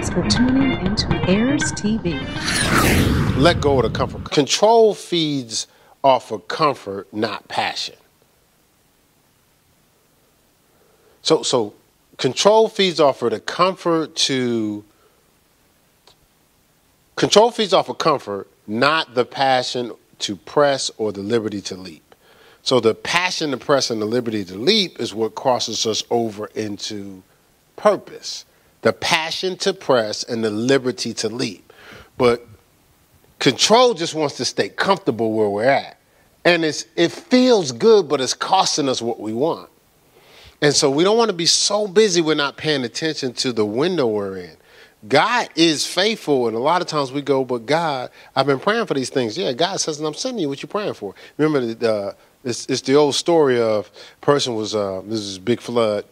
Thanks for tuning into Heirs TV. Let go of the comfort. Control feeds off of comfort, not passion. So control feeds off of the comfort to... Control feeds off of comfort, not the passion to press or the liberty to leap. So the passion to press and the liberty to leap is what crosses us over into purpose. The passion to press and the liberty to leap. But control just wants to stay comfortable where we're at. And it feels good, but it's costing us what we want. And so we don't want to be so busy we're not paying attention to the window we're in. God is faithful, and a lot of times we go, but God, I've been praying for these things. Yeah, God says, and I'm sending you what you're praying for. Remember, it's the old story of person was, this is a big flood,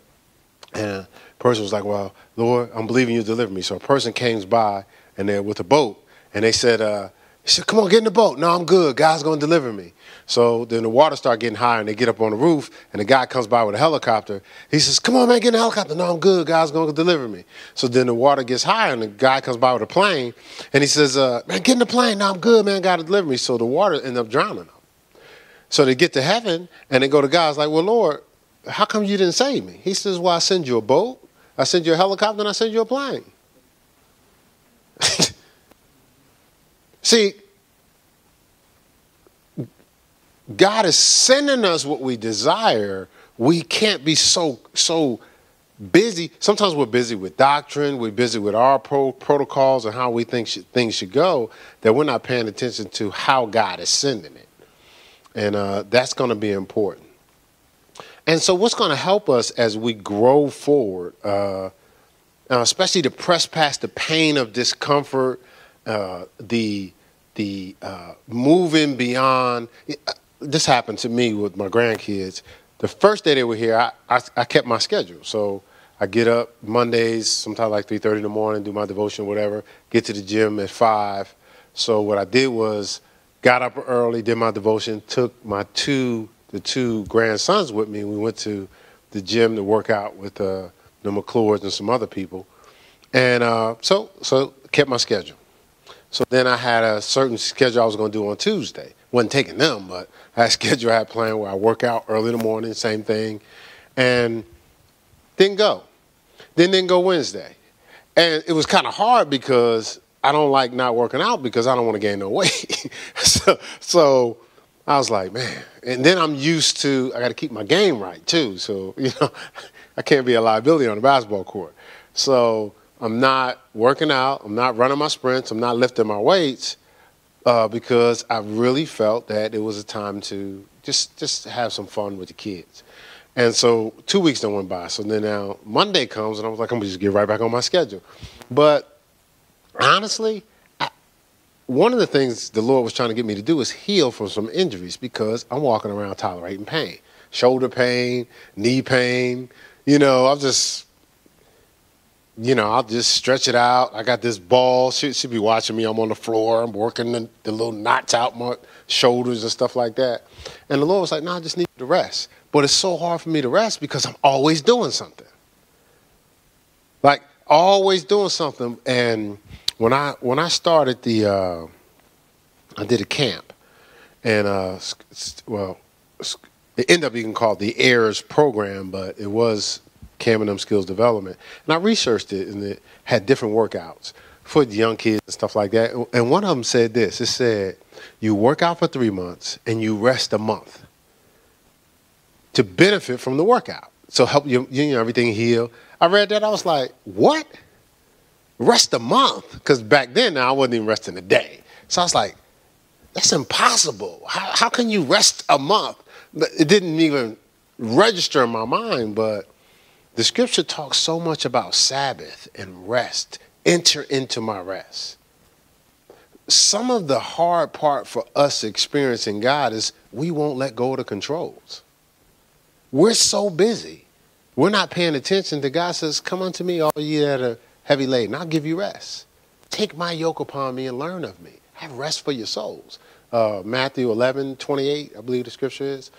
and a person was like, well, Lord, I'm believing you to deliver me. So a person came by, and they're with a boat, and they said, come on, get in the boat. No, I'm good. God's going to deliver me. So then the water started getting higher, and they get up on the roof, and the guy comes by with a helicopter. He says, come on, man, get in the helicopter. No, I'm good. God's going to deliver me. So then the water gets higher, and the guy comes by with a plane, and he says, man, get in the plane. No, I'm good, man. God will deliver me. So the water ended up drowning them. So they get to heaven, and they go to God. It's like, well, Lord, how come you didn't save me? He says, well, I send you a boat, I send you a helicopter, and I send you a plane. See, God is sending us what we desire. We can't be so busy. Sometimes we're busy with doctrine. We're busy with our protocols and how we think things should go, that we're not paying attention to how God is sending it. And that's going to be important. And so what's going to help us as we grow forward, especially to press past the pain of discomfort, the moving beyond... This happened to me with my grandkids. The first day they were here, I kept my schedule. So I get up Mondays, sometimes like 3:30 in the morning, do my devotion, whatever, get to the gym at 5. So what I did was got up early, did my devotion, took the two grandsons with me, and we went to the gym to work out with the McClures and some other people. And so kept my schedule. So then I had a certain schedule I was going to do on Tuesday. Wasn't taking them, but I had a schedule I had planned where I work out early in the morning, same thing, and didn't go. Then didn't go Wednesday. And it was kind of hard because I don't like not working out because I don't want to gain no weight. so I was like, man. And then I'm used to, I got to keep my game right too. So, I can't be a liability on the basketball court. So I'm not working out. I'm not running my sprints. I'm not lifting my weights. Because I really felt that it was a time to just have some fun with the kids. And so 2 weeks then went by. So then now Monday comes, and I was like, I'm going to just get right back on my schedule. But honestly, one of the things the Lord was trying to get me to do is heal from some injuries because I'm walking around tolerating pain. Shoulder pain, knee pain. I'll just stretch it out. I got this ball. She'll be watching me. I'm on the floor. I'm working the little knots out my shoulders and stuff like that. And the Lord was like, no, I just need to rest. But it's so hard for me to rest because I'm always doing something. Like, always doing something. And when I started I did a camp. And, it ended up being called the Heirs program, but it was Cameron Skills Development. And I researched it, and it had different workouts for young kids and stuff like that. And one of them said this. It said, you work out for 3 months and you rest a month to benefit from the workout. So help everything heal. I read that. I was like, what? Rest a month? Because back then, I wasn't even resting a day. So I was like, that's impossible. How can you rest a month? It didn't even register in my mind, but the scripture talks so much about Sabbath and rest. Enter into my rest. Some of the hard part for us experiencing God is we won't let go of the controls. We're so busy. We're not paying attention to God says, come unto me, all ye that are heavy laden. I'll give you rest. Take my yoke upon me and learn of me. Have rest for your souls. Matthew 11:28, I believe the scripture is.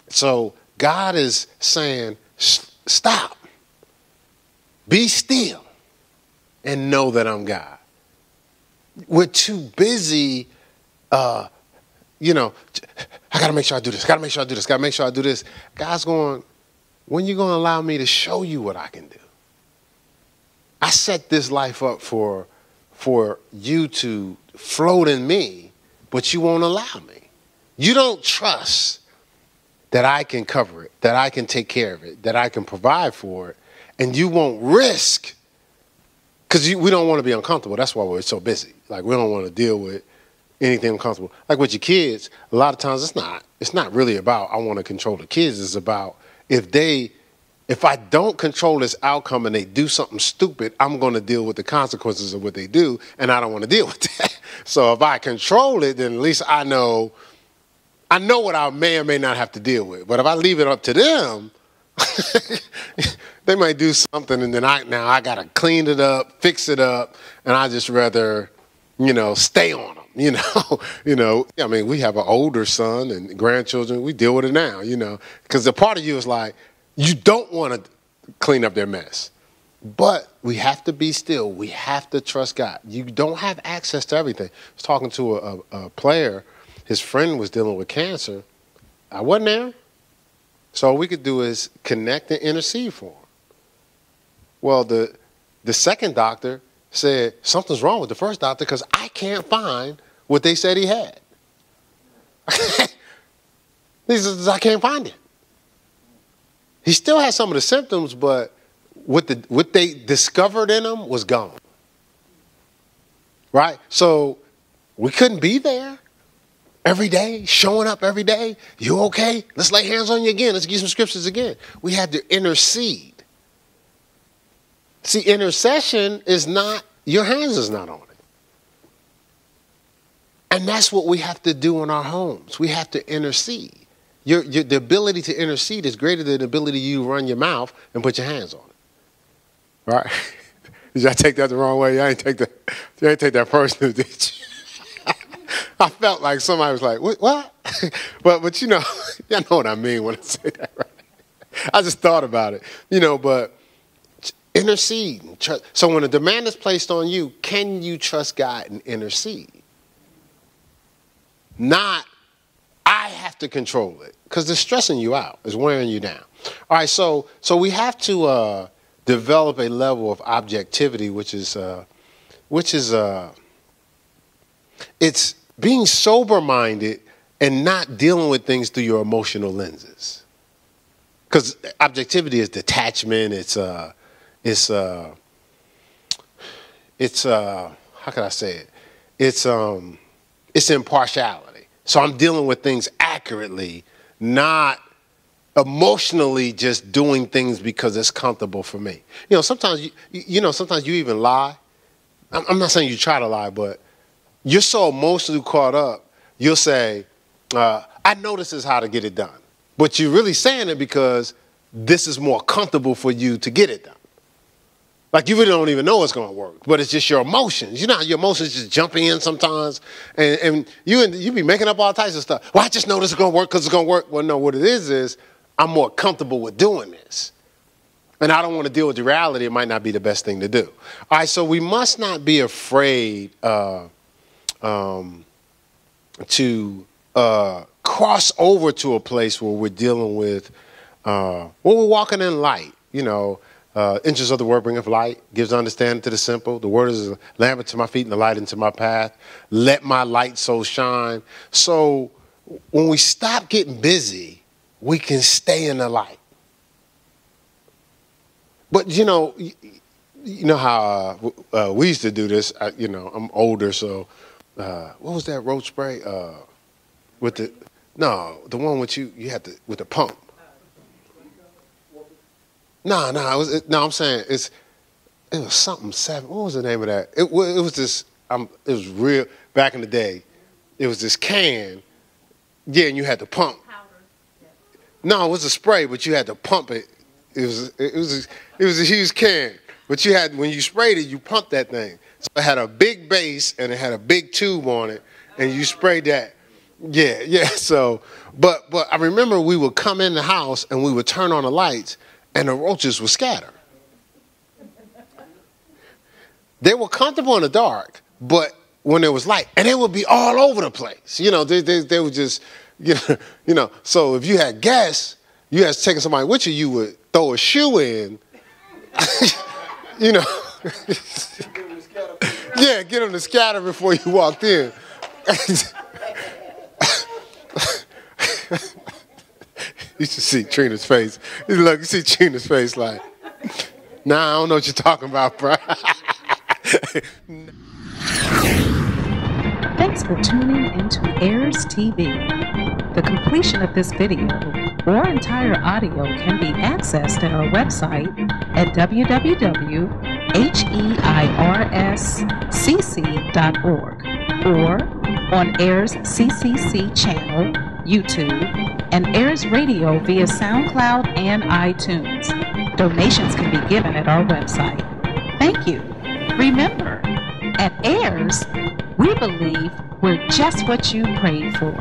So God is saying, stop. Be still and know that I'm God. We're too busy, I got to make sure I do this. Got to make sure I do this. Got to make sure I do this. God's going, when you going to allow me to show you what I can do? I set this life up for you to float in me, but you won't allow me. You don't trust that I can cover it, that I can take care of it, that I can provide for it, and you won't risk, because we don't want to be uncomfortable. That's why we're so busy. Like, we don't want to deal with anything uncomfortable. Like with your kids, a lot of times it's not really about I want to control the kids. It's about if I don't control this outcome and they do something stupid, I'm going to deal with the consequences of what they do, and I don't want to deal with that. So if I control it, then at least I know what I may or may not have to deal with. But if I leave it up to them, they might do something, and then I got to clean it up, fix it up, and I just rather, stay on them. I mean, we have an older son and grandchildren. We deal with it now, because the part of you is like, you don't want to clean up their mess. But we have to be still. We have to trust God. You don't have access to everything. I was talking to a player. His friend was dealing with cancer. I wasn't there. So all we could do is connect and intercede for him. Well, the second doctor said, something's wrong with the first doctor because I can't find what they said he had. He says, I can't find it. He still has some of the symptoms, but what they discovered in him was gone. Right? So we couldn't be there every day, showing up every day. You okay? Let's lay hands on you again. Let's get some scriptures again. We had to intercede. See, intercession is not, your hands is not on it. And that's what we have to do in our homes. We have to intercede. The ability to intercede is greater than the ability you run your mouth and put your hands on it. Right? Did I take that the wrong way? You ain't take that personal, did you? I felt like somebody was like, what? but y'all know what I mean when I say that, right? I just thought about it, but intercede. So when a demand is placed on you, can you trust God and intercede? Not, I have to control it, because it's stressing you out. It's wearing you down. All right, so we have to develop a level of objectivity, which is it's being sober-minded and not dealing with things through your emotional lenses. Because objectivity is detachment. It's how can I say it? It's impartiality. So I'm dealing with things accurately, not emotionally just doing things because it's comfortable for me. Sometimes sometimes you even lie. I'm not saying you try to lie, but you're so emotionally caught up, you'll say, I know this is how to get it done. But you're really saying it because this is more comfortable for you to get it done. Like, you really don't even know it's going to work, but it's just your emotions. You know how your emotions just jump in sometimes, and you be making up all types of stuff. Well, I just know this is going to work because it's going to work. Well, no, what it is I'm more comfortable with doing this. And I don't want to deal with the reality. It might not be the best thing to do. All right, so we must not be afraid to cross over to a place where we're dealing with, when we're walking in light, inches of the word bringeth light, gives understanding to the simple. The word is a lamp unto my feet and a light into my path. Let my light so shine. So when we stop getting busy, we can stay in the light. But, you know how we used to do this. I'm older, so what was that roach spray? The one with you had to, with the pump. I'm saying it was something seven. What was the name of that? It was this. It was real back in the day. It was this can. Yeah, and you had to pump. No, it was a spray, but you had to pump it. It was a huge can, but you had, when you sprayed it, you pumped that thing. So it had a big base and it had a big tube on it, and you sprayed that. Yeah. So, but I remember we would come in the house and we would turn on the lights, and the roaches would scatter. they were comfortable in the dark, but when there was light, and they would be all over the place. You know, they would just, you know. So if you had guests, you had to take somebody with you, you would throw a shoe in, you know. Yeah, get them to scatter before you walked in. You should see Trina's face. Look, you see Trina's face like, nah, I don't know what you're talking about, bro. Thanks for tuning into Heirs TV. The completion of this video or entire audio can be accessed at our website at www.heirscc.org or on Heirs CCC channel, YouTube, and Heirs Radio via SoundCloud and iTunes. Donations can be given at our website. Thank you. Remember, at Heirs, we believe we're just what you prayed for.